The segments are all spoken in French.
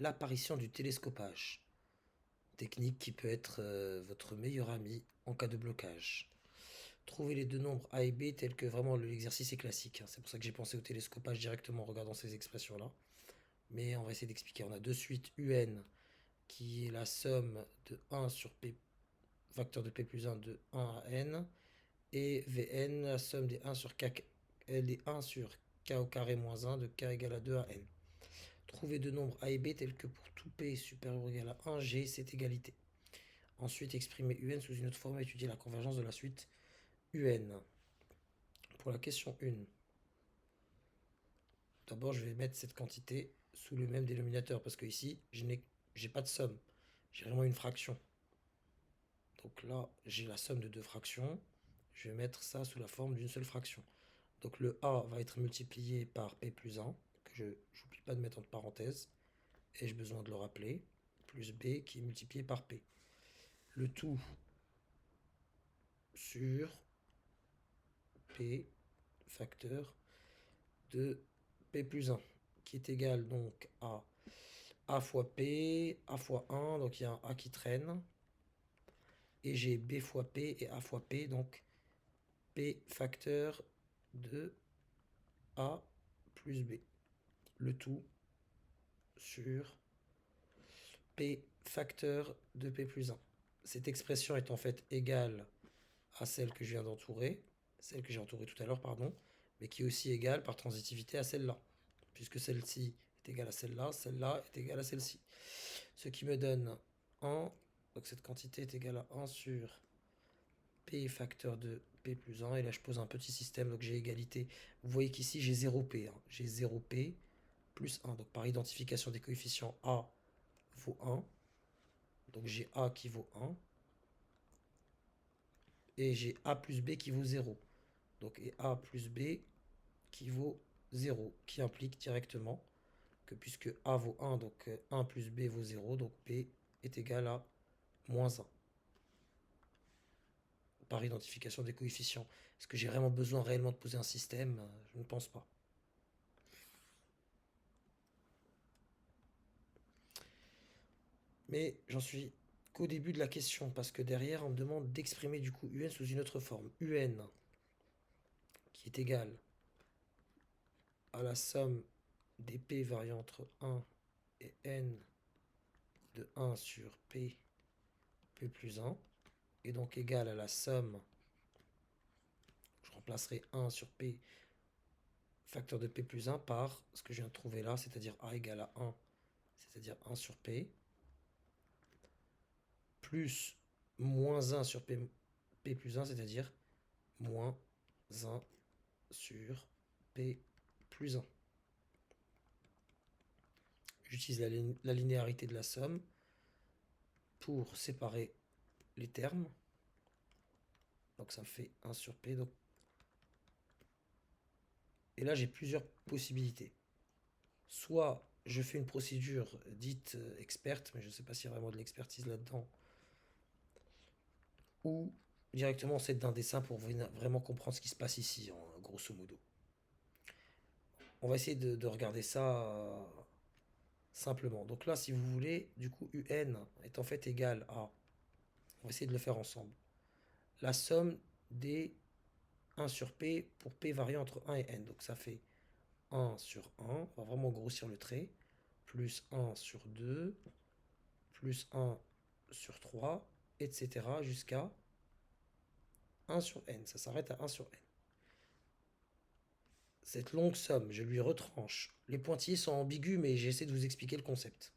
l'apparition du télescopage. Technique qui peut être votre meilleur ami en cas de blocage. Trouvez les deux nombres a et b tels que vraiment l'exercice est classique, hein. C'est pour ça que j'ai pensé au télescopage directement en regardant ces expressions-là. Mais on va essayer d'expliquer. On a de suite un qui est la somme de 1 sur p, facteur de p plus 1 de 1 à n. Et vn, la somme des 1 sur k, des 1 sur k au carré moins 1 de k égale à 2 à n. Trouvez deux nombres a et b tels que pour tout p supérieur ou égal à 1, g, c'est égalité. Ensuite, exprimer un sous une autre forme et étudier la convergence de la suite un. Pour la question 1, d'abord je vais mettre cette quantité sous le même dénominateur parce que ici, je n'ai pas de somme. J'ai vraiment une fraction. Donc là, j'ai la somme de deux fractions. Je vais mettre ça sous la forme d'une seule fraction. Donc le a va être multiplié par p plus 1, que je n'oublie pas de mettre entre parenthèses. Ai-je besoin de le rappeler? Plus b qui est multiplié par p. Le tout sur p facteur de p plus 1, qui est égal donc à a fois p, a fois 1, donc il y a un a qui traîne, et j'ai b fois p et a fois p, donc p facteur de a plus b. Le tout sur p facteur de p plus 1. Cette expression est en fait égale à celle que je viens d'entourer, celle que j'ai entourée tout à l'heure, pardon, mais qui est aussi égale par transitivité à celle-là, puisque celle-ci est égale à celle-là est égale à celle-ci. Ce qui me donne 1, donc cette quantité est égale à 1 sur p facteur de p plus 1, et là je pose un petit système, donc j'ai égalité. Vous voyez qu'ici j'ai 0p, hein. J'ai 0p plus 1, donc par identification des coefficients a vaut 1, donc j'ai a qui vaut 1, et j'ai a plus b qui vaut 0. Donc et a plus b qui vaut 0, qui implique directement que puisque a vaut 1, donc 1 plus b vaut 0, donc b est égal à moins 1. Par identification des coefficients. Est-ce que j'ai vraiment besoin réellement de poser un système? Je ne pense pas. Mais j'en suis qu'au début de la question, parce que derrière, on me demande d'exprimer du coup un sous une autre forme. Un, qui est égal à la somme des p variant entre 1 et n de 1 sur p plus 1, et donc égal à la somme, je remplacerai 1 sur p facteur de p plus 1 par ce que je viens de trouver là, c'est-à-dire a égale à 1, c'est-à-dire 1 sur p, plus moins 1 sur p plus 1, c'est-à-dire moins 1 sur p plus 1. J'utilise la linéarité de la somme pour séparer les termes. Donc ça me fait 1 sur p. Donc... Et là, j'ai plusieurs possibilités. Soit je fais une procédure dite experte, mais je ne sais pas s'il y a vraiment de l'expertise là-dedans, ou directement on s'aide d'un dessin pour vraiment comprendre ce qui se passe ici, grosso modo. On va essayer de regarder ça simplement. Donc là, si vous voulez, du coup, un est en fait égal à, on va essayer de le faire ensemble, la somme des 1 sur p pour p variant entre 1 et n. Donc ça fait 1 sur 1, on va vraiment grossir le trait, plus 1 sur 2, plus 1 sur 3, etc. jusqu'à 1 sur n. Ça s'arrête à 1 sur n. Cette longue somme, je lui retranche. Les pointillés sont ambigus, mais j'essaie de vous expliquer le concept.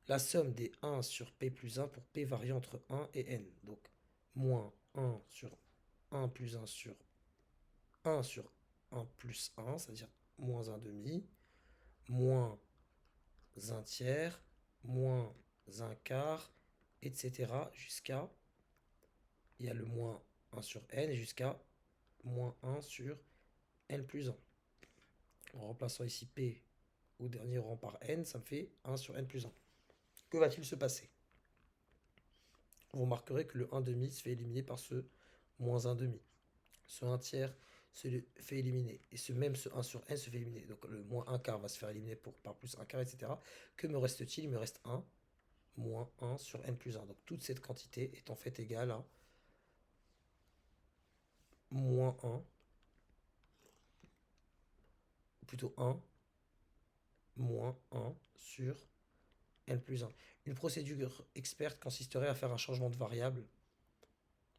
La somme des 1 sur p plus 1 pour p variant entre 1 et n. Donc, moins 1 sur 1 plus 1 sur 1 sur 1 plus 1, c'est-à-dire moins 1 demi, moins 1 tiers, moins 1 quart, etc. jusqu'à, il y a le moins 1 sur n, jusqu'à moins 1 sur n plus 1. En remplaçant ici p au dernier rang par n, ça me fait 1 sur n plus 1. Que va-t-il se passer? Vous remarquerez que le 1 demi se fait éliminer par ce moins 1 demi. Ce 1 tiers se fait éliminer. Et ce 1 sur n se fait éliminer. Donc le moins 1 quart va se faire éliminer par plus 1 quart, etc. Que me reste-t-il? Il me reste 1 moins 1 sur n plus 1. Donc toute cette quantité est en fait égale à moins 1, ou plutôt 1 moins 1 sur n plus 1. Une procédure experte consisterait à faire un changement de variable,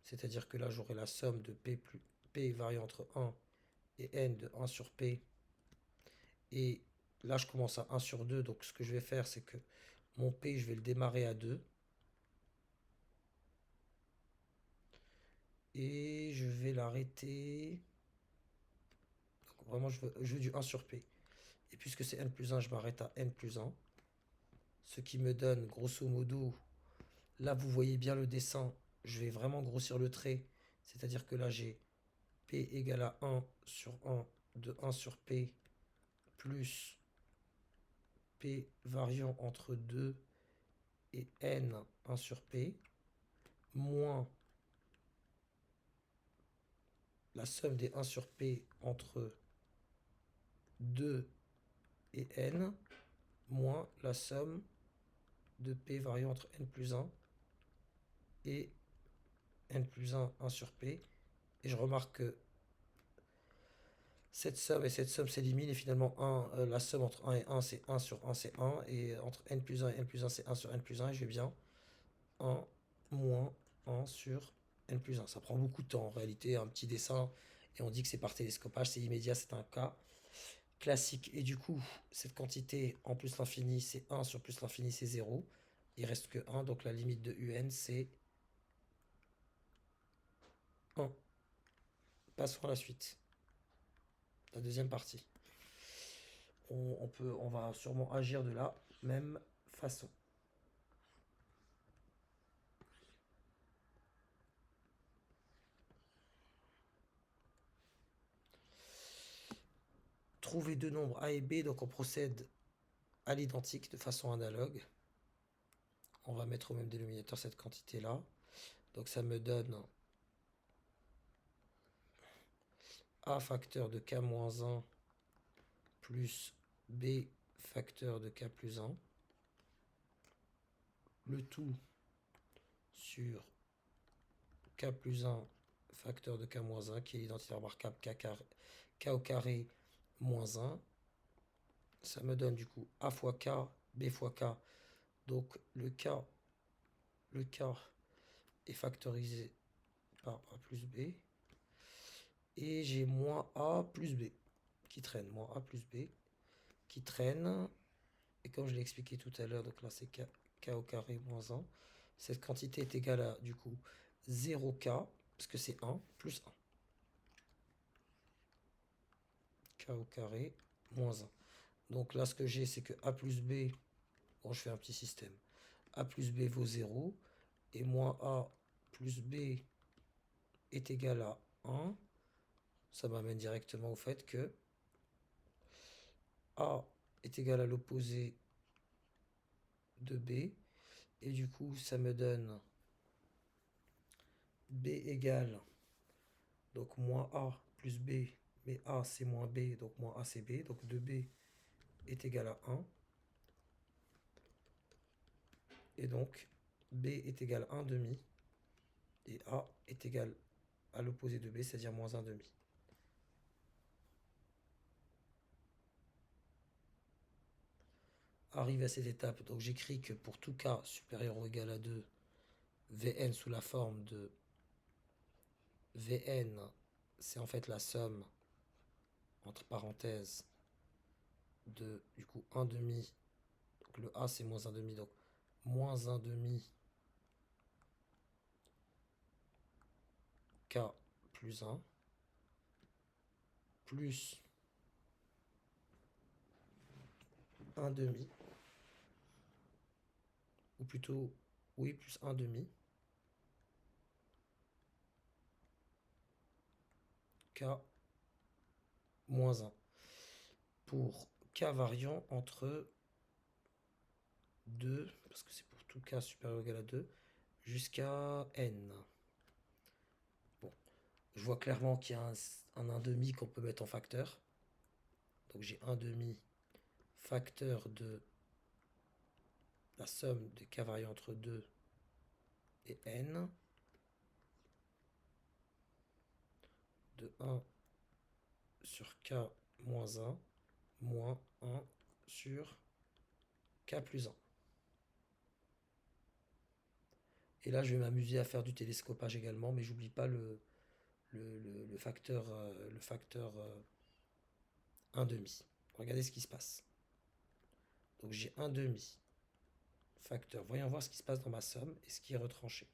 c'est-à-dire que là j'aurai la somme de p variant entre 1 et n de 1 sur p, et là je commence à 1 sur 2, donc ce que je vais faire c'est que mon p je vais le démarrer à 2, et je vais l'arrêter, donc vraiment je veux du 1 sur p, et puisque c'est n plus 1 je m'arrête à n plus 1, ce qui me donne grosso modo, là vous voyez bien le dessin, je vais vraiment grossir le trait, c'est-à-dire que là j'ai p égale à 1 sur 1 de 1 sur p plus p variant entre 2 et n 1 sur p, moins la somme des 1 sur p entre 2 et n, moins la somme de p variant entre n plus 1 et n plus 1, 1 sur p. Et je remarque que cette somme et cette somme s'éliminent, et finalement la somme entre 1 et 1 c'est 1 sur 1 c'est 1, et entre n plus 1 et n plus 1 c'est 1 sur n plus 1, et j'ai bien 1 moins 1 sur n plus 1. Ça prend beaucoup de temps en réalité, un petit dessin, et on dit que c'est par télescopage, c'est immédiat, c'est un cas classique. Et du coup, cette quantité en plus l'infini, c'est 1 sur plus l'infini, c'est 0. Il reste que 1, donc la limite de un, c'est 1. Passons à la suite. La deuxième partie. On va sûrement agir de la même façon. Trouver deux nombres a et b, donc on procède à l'identique de façon analogue. On va mettre au même dénominateur cette quantité-là. Donc ça me donne a facteur de k moins 1 plus b facteur de k plus 1. Le tout sur k plus 1 facteur de k moins 1, qui est l'identité remarquable k au carré moins 1. Ça me donne du coup a fois k, b fois k. Donc le k est factorisé par a plus b. Et j'ai moins a plus b qui traîne. Moins a plus b qui traîne. Et comme je l'ai expliqué tout à l'heure, donc là c'est k au carré moins 1. Cette quantité est égale à du coup 0k, parce que c'est 1 plus 1. K au carré moins 1. Donc là ce que j'ai c'est que a plus b, bon je fais un petit système, a plus b vaut 0, et moins a plus b est égal à 1. Ça m'amène directement au fait que a est égal à l'opposé de b, et du coup ça me donne b égale, donc moins a plus b, mais a c'est moins b, donc moins a c'est b, donc 2b est égal à 1, et donc b est égal à 1 demi, et a est égal à l'opposé de b, c'est-à-dire moins 1 demi. Arrivé à cette étape, donc j'écris que pour tout k supérieur ou égal à 2, Vn sous la forme de Vn, c'est en fait la somme, entre parenthèses, de du coup 1 demi, donc le A c'est moins 1 demi, donc moins 1 demi K plus 1, plus 1 demi, ou plutôt, oui, plus 1 demi, K moins 1, pour K variant entre 2, parce que c'est pour tout K supérieur ou égal à 2, jusqu'à N. Bon, Je vois clairement qu'il y a un 1,5 qu'on peut mettre en facteur. Donc j'ai 1,5 facteur de la somme des k variés entre 2 et n de 1 sur k moins 1 moins 1 sur k plus 1. Et là, je vais m'amuser à faire du télescopage également, mais j'oublie pas le facteur, 1,5. Regardez ce qui se passe. Donc j'ai 1,5 facteur. Voyons voir ce qui se passe dans ma somme et ce qui est retranché.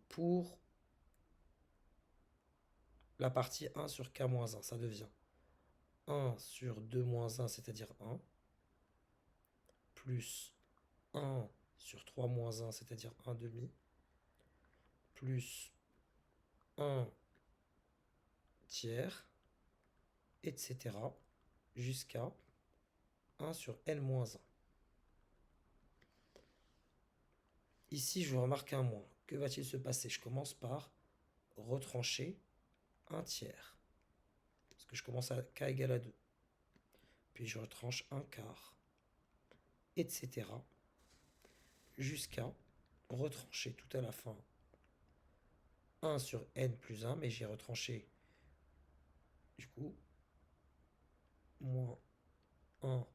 Pour la partie 1 sur k moins 1, ça devient 1 sur 2 moins 1, c'est-à-dire 1, plus 1 sur 3 moins 1, c'est-à-dire 1,5, plus 1 tiers, etc. jusqu'à 1 sur n moins 1. Ici, je remarque un moins. Que va-t-il se passer? Je commence par retrancher 1 tiers. Parce que je commence à k égale à 2. Puis je retranche 1 quart, etc. jusqu'à retrancher tout à la fin 1 sur n plus 1, mais j'ai retranché du coup moins 1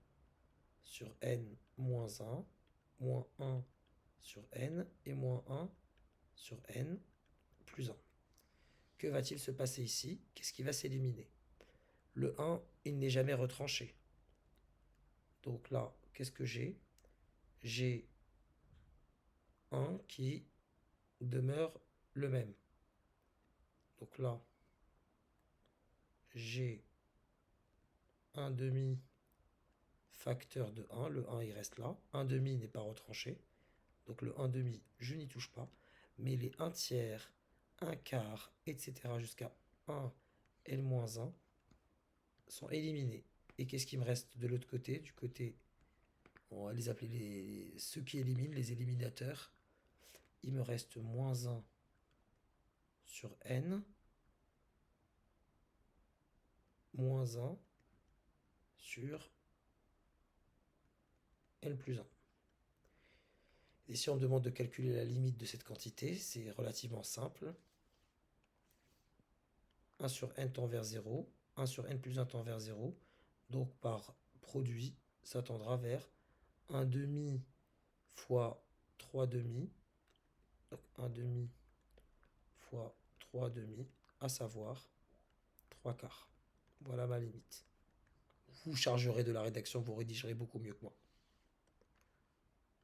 sur n moins 1, moins 1 sur n et moins 1 sur n plus 1. Que va-t-il se passer ici? Qu'est-ce qui va s'éliminer? Le 1, il n'est jamais retranché. Donc là, qu'est-ce que j'ai? J'ai 1 qui demeure le même. Donc là, j'ai 1,5 facteur de 1. Le 1, il reste là. 1,5 n'est pas retranché. Donc le 1,5, je n'y touche pas. Mais les 1 tiers, 1 quart, etc. jusqu'à 1 L-1 sont éliminés. Et qu'est-ce qui me reste de l'autre côté? Du côté, on va les appeler ceux qui éliminent, les éliminateurs. Il me reste moins 1 sur n, moins 1 sur n plus 1. Et si on me demande de calculer la limite de cette quantité, c'est relativement simple. 1 sur n tend vers 0, 1 sur n plus 1 tend vers 0. Donc par produit, ça tendra vers 1,5 fois 3,5. Donc 1,5 fois 3,5, à savoir 3 quarts. Voilà ma limite. Vous chargerez de la rédaction, vous rédigerez beaucoup mieux que moi.